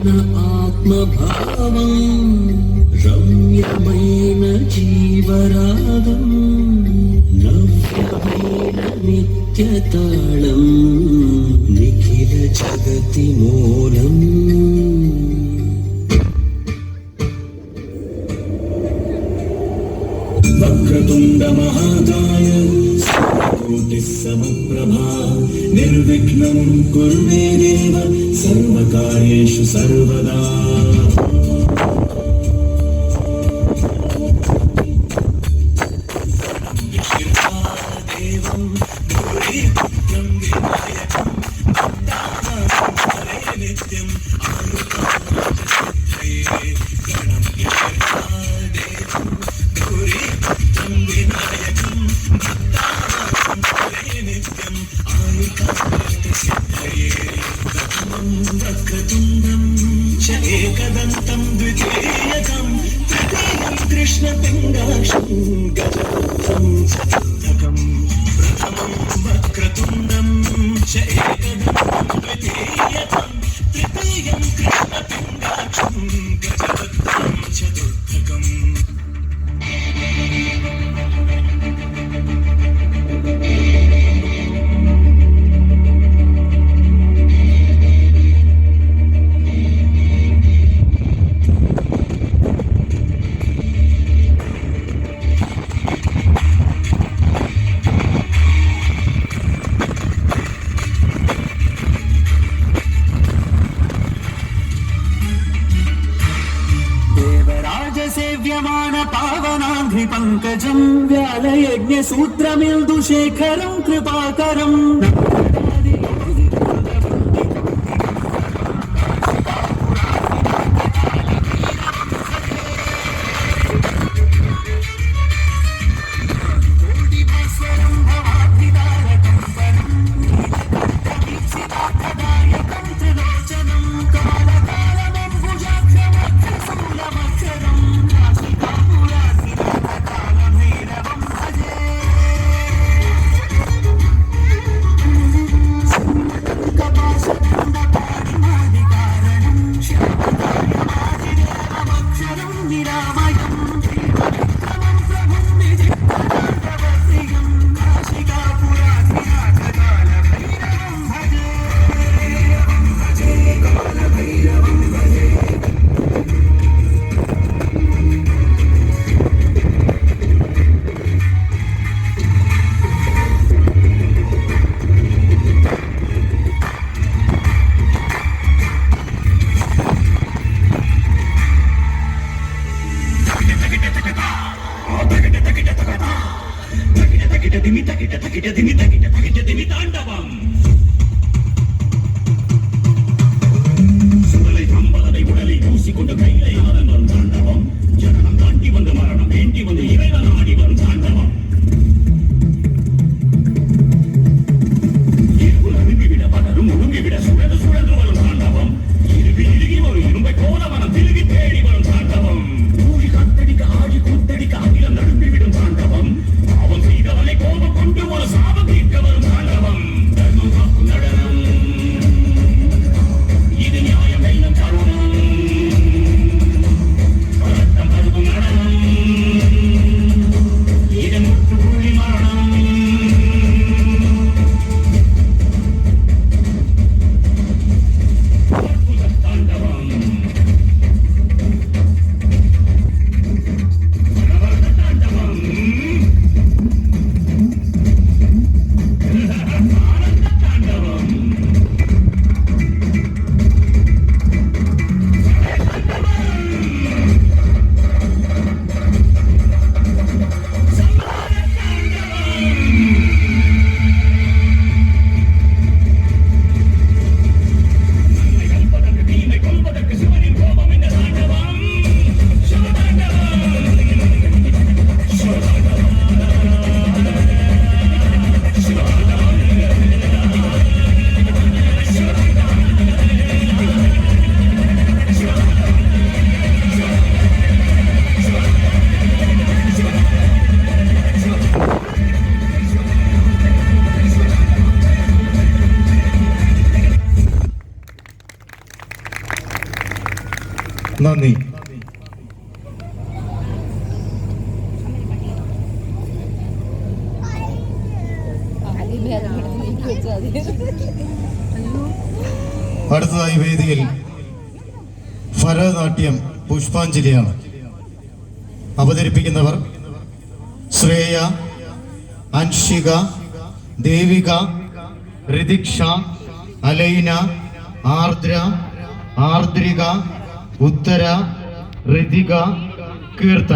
ఆత్మభావం రమ్యమైన జీవరాగం నవ్యమైన నిత్యతాళం నిఖిల జగతి మూలం వక్రతుండ మహాకాయ కోటి సమప్రభా నిర్విఘ్నం కురు మే దేవ సర్వకార్యేషు సర్వదా దేవం గౌరీపుత్రం వినాయకం నిత్యం గణం దేవం గౌరీపుత్రం వినాయకం నిత్యం వక్రతుండం చ ఏకదంతం ద్వితీయకం తృతీయం కృష్ణపిండాక్షం గజవక్త్రం చతుర్థకం ప్రథమం వక్రతుండం చ ఏకదంతం ద్వితీయకం తృతీయం కృష్ణపిండాక్షం గజవక్త్రం చతుర్థకం సేవ్యమాన పావనాంఘ్రి పంకజం వ్యాలయజ్ఞ సూత్రమిల్దు శేఖరం కృపాకరం తాండవం உடலை பூசிக்கொண்டு கையிலை ஆனந்தம் தாண்டவம் ஜனனம் தாண்டி வந்து மரணம் வேண்டி வந்து இறைவன் ஆடி வரும் தாண்டவம் இருள் அரும்பிவிட படரும் ஒழுங்கிவிட சுழன்று சுழன்று வரும் தாண்டவம் இருவி இறுகி ஒரு இரும்பை போல மனம் திருகி தேடி வரும் தாண்டவம் ஊழி கத்தடிக்க ஆடி கூத்தடிக்க அகிலம் நடும்பிவிடும் தாண்டவம் அவன் செய்தவனை கோபம் கொண்டு ஒரு சாபம் தீர்க்க வரும் தாண்டவம் தர்மம் காக்கும் நடனம் இது நியாயம் வெல்லும் தருணம் ரத்தம் பருகும் நடனம் നന്ദി. അടുത്തതായി വേദിയിൽ ഭരതനാട്യം പുഷ്പാഞ്ജലിയാണ്. അവതരിപ്പിക്കുന്നവർ ശ്രേയ, അൻഷിക, ദേവിക, ഋതിക്ഷ, അലൈന, ആർദ്ര, ആർദ്രിക, ഉത്തര, ഋതിക, കീർത്തന.